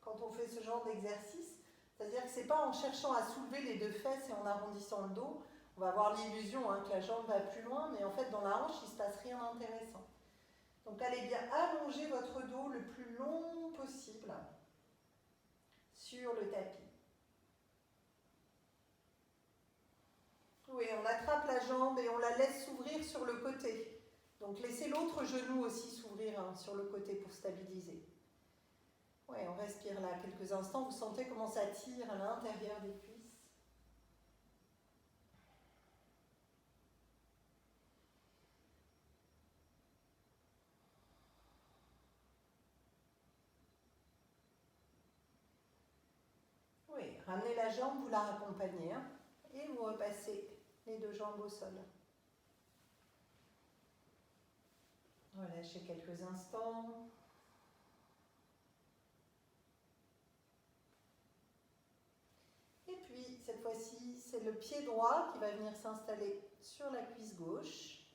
quand on fait ce genre d'exercice. C'est-à-dire que ce n'est pas en cherchant à soulever les deux fesses et en arrondissant le dos. On va avoir l'illusion que la jambe va plus loin, mais en fait dans la hanche, il ne se passe rien d'intéressant. Donc allez bien allonger votre dos le plus long possible sur le tapis. Oui, on attrape la jambe et on la laisse s'ouvrir sur le côté. Donc laissez l'autre genou aussi s'ouvrir sur le côté pour stabiliser. Oui, on respire là quelques instants. Vous sentez comment ça tire à l'intérieur des cuisses. Oui, ramenez la jambe, vous la raccompagnez et vous repassez les deux jambes au sol. Relâchez quelques instants. Et puis, cette fois-ci, c'est le pied droit qui va venir s'installer sur la cuisse gauche,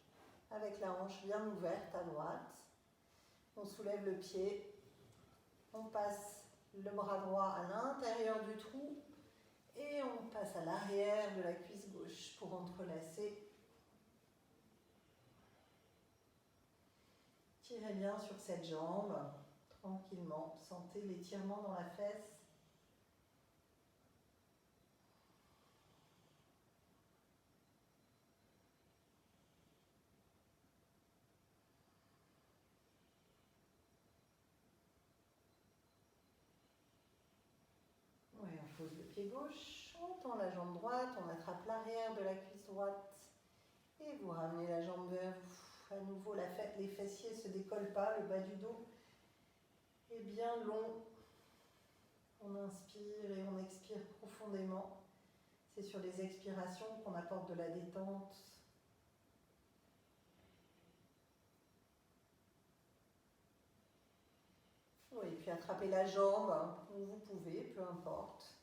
avec la hanche bien ouverte à droite. On soulève le pied, on passe le bras droit à l'intérieur du trou et on passe à l'arrière de la cuisse gauche pour entrelacer. Tirez bien sur cette jambe, tranquillement. Sentez l'étirement dans la fesse. Oui, on pose le pied gauche, on tend la jambe droite, on attrape l'arrière de la cuisse droite et vous ramenez la jambe vers vous. À nouveau, les fessiers ne se décollent pas, le bas du dos est bien long. On inspire et on expire profondément. C'est sur les expirations qu'on apporte de la détente. Oui, puis attrapez la jambe où vous pouvez, peu importe.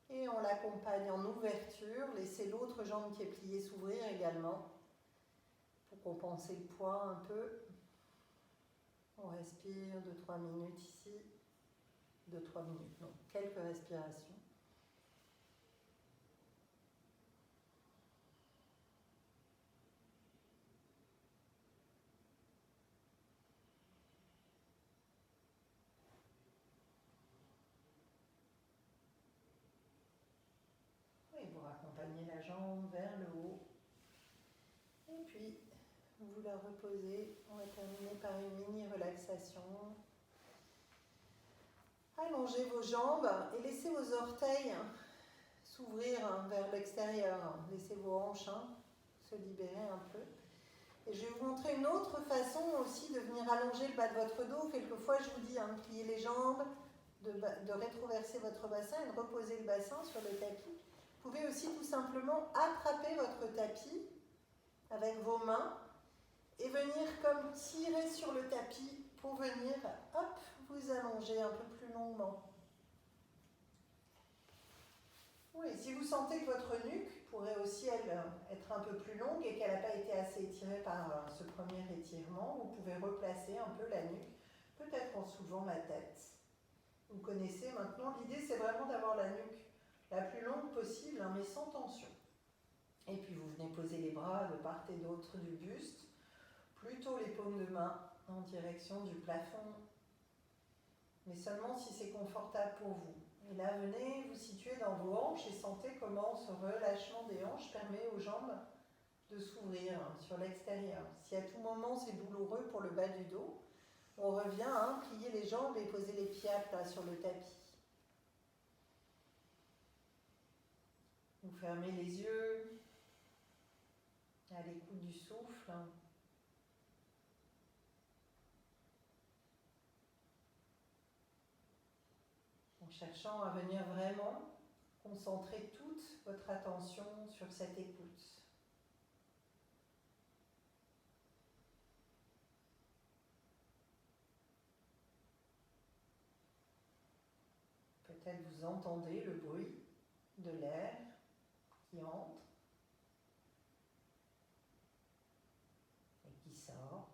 Et on l'accompagne en ouverture. Laissez l'autre jambe qui est pliée s'ouvrir également pour compenser le poids un peu. On respire 2-3 minutes ici. 2-3 minutes, non, quelques respirations. Et vous raccompagnez la jambe vers le haut. Et puis, vous la reposez. On va terminer par une mini relaxation. Allongez vos jambes et laissez vos orteils s'ouvrir vers l'extérieur. Laissez vos hanches se libérer un peu. Et je vais vous montrer une autre façon aussi de venir allonger le bas de votre dos. Quelquefois, je vous dis, pliez les jambes, de rétroverser votre bassin et de reposer le bassin sur le tapis. Vous pouvez aussi tout simplement attraper votre tapis avec vos mains et venir comme tirer sur le tapis pour venir, hop, vous allonger un peu plus longuement. Oui, si vous sentez que votre nuque pourrait aussi être un peu plus longue et qu'elle n'a pas été assez étirée par ce premier étirement, vous pouvez replacer un peu la nuque, peut-être en soulevant la tête. Vous connaissez maintenant, l'idée c'est vraiment d'avoir la nuque la plus longue possible, mais sans tension. Et puis vous venez poser les bras de part et d'autre du buste, plutôt les paumes de main en direction du plafond, mais seulement si c'est confortable pour vous. Et là, venez vous situer dans vos hanches et sentez comment ce relâchement des hanches permet aux jambes de s'ouvrir sur l'extérieur. Si à tout moment c'est douloureux pour le bas du dos, on revient à plier les jambes et poser les pieds à plat sur le tapis. Vous fermez les yeux à l'écoute du souffle. En cherchant à venir vraiment concentrer toute votre attention sur cette écoute. Peut-être vous entendez le bruit de l'air qui entre et qui sort.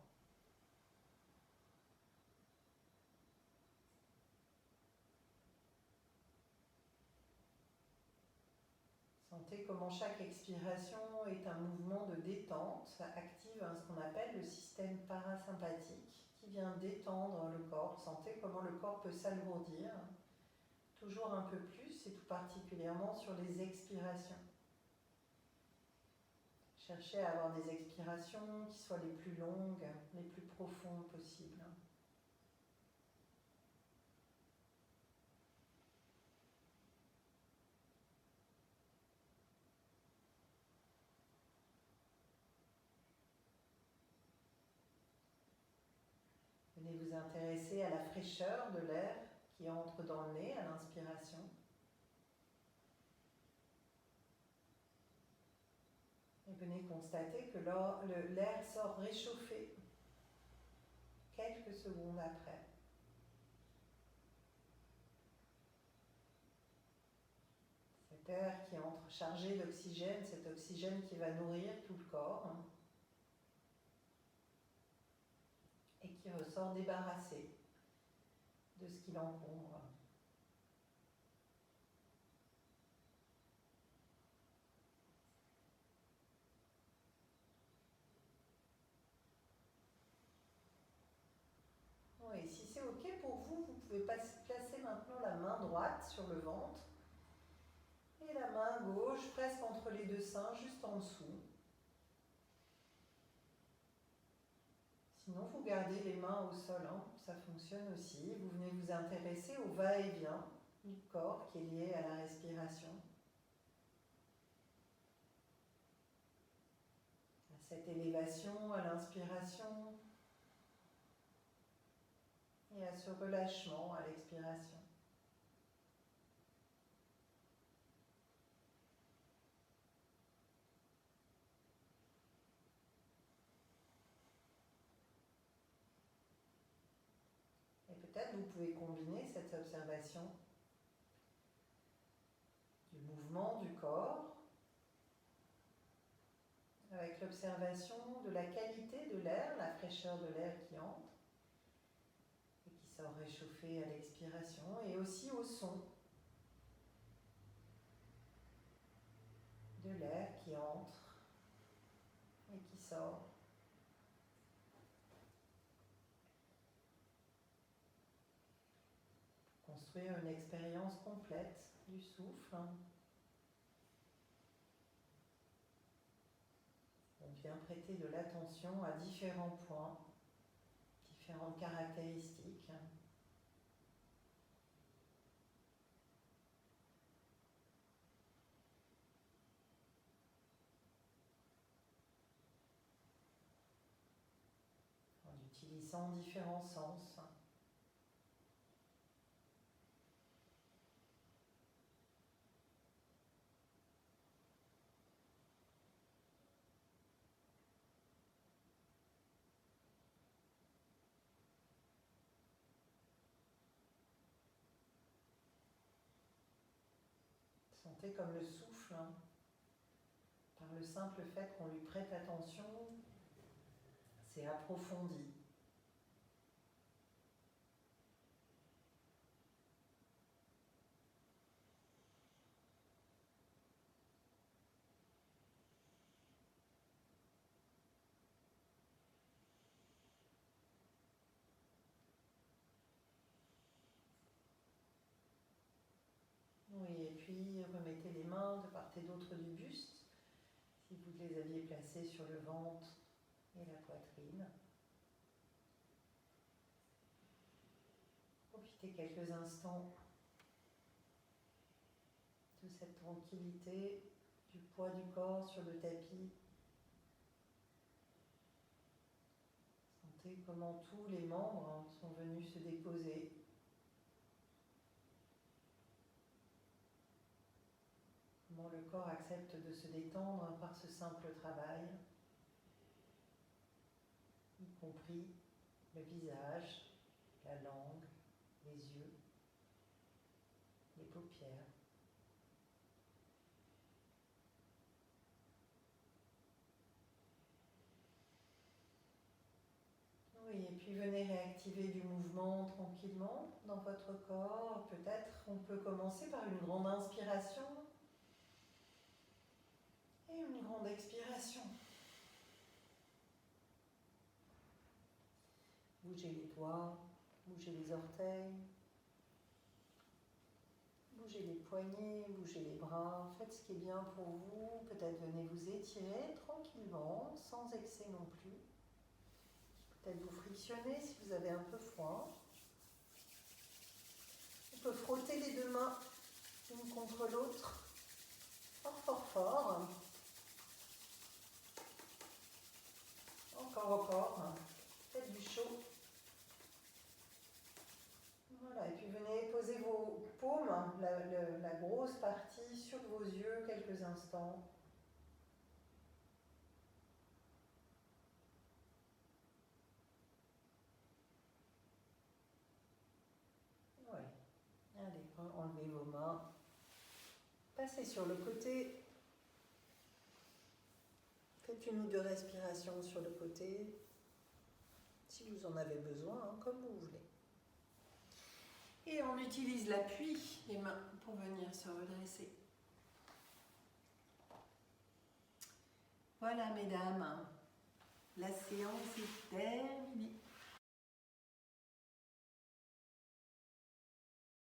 Sentez comment chaque expiration est un mouvement de détente, ça active ce qu'on appelle le système parasympathique qui vient détendre le corps. Sentez comment le corps peut s'alourdir, toujours un peu plus et tout particulièrement sur les expirations. Cherchez à avoir des expirations qui soient les plus longues, les plus profondes possibles. Venez vous intéresser à la fraîcheur de l'air qui entre dans le nez à l'inspiration. Et venez constater que l'air sort réchauffé quelques secondes après. Cet air qui entre chargé d'oxygène, cet oxygène qui va nourrir tout le corps et qui ressort débarrassé de ce qui l'encombre. Et si c'est OK pour vous, vous pouvez placer maintenant la main droite sur le ventre et la main gauche presque entre les deux seins, juste en dessous. Sinon, vous gardez les mains au sol, ça fonctionne aussi. Vous venez vous intéresser au va-et-vient du corps qui est lié à la respiration. À cette élévation, à l'inspiration et à ce relâchement à l'expiration. Peut-être vous pouvez combiner cette observation du mouvement du corps avec l'observation de la qualité de l'air, la fraîcheur de l'air qui entre et qui sort réchauffé à l'expiration, et aussi au son de l'air qui entre et qui sort. Construire une expérience complète du souffle. On vient prêter de l'attention à différents points, différentes caractéristiques. utilise ça en différents sens. Sentez comme le souffle, hein, par le simple fait qu'on lui prête attention, c'est approfondi. Oui, et puis remettez les mains de part et d'autre du buste, si vous les aviez placées sur le ventre et la poitrine. Profitez quelques instants de cette tranquillité, du poids du corps sur le tapis. Sentez comment tous les membres sont venus se déposer. Comment le corps accepte de se détendre par ce simple travail, y compris le visage, la langue, les yeux, les paupières. Oui, et puis venez réactiver du mouvement tranquillement dans votre corps. Peut-être on peut commencer par une grande inspiration et une grande expiration. Bougez les doigts, bougez les orteils, bougez les poignets, bougez les bras. Faites ce qui est bien pour vous. Peut-être venez vous étirer tranquillement, sans excès non plus. Peut-être vous frictionner si vous avez un peu froid. On peut frotter les deux mains l'une contre l'autre. Fort, fort, fort. Encore. Faites du chaud. Voilà, et puis venez poser vos paumes, la grosse partie sur vos yeux quelques instants. Ouais. Allez, enlevez vos mains. Passez sur le côté. Faites une ou deux respirations sur le côté, si vous en avez besoin, hein, comme vous voulez. Et on utilise l'appui des mains pour venir se redresser. Voilà, mesdames, la séance est terminée.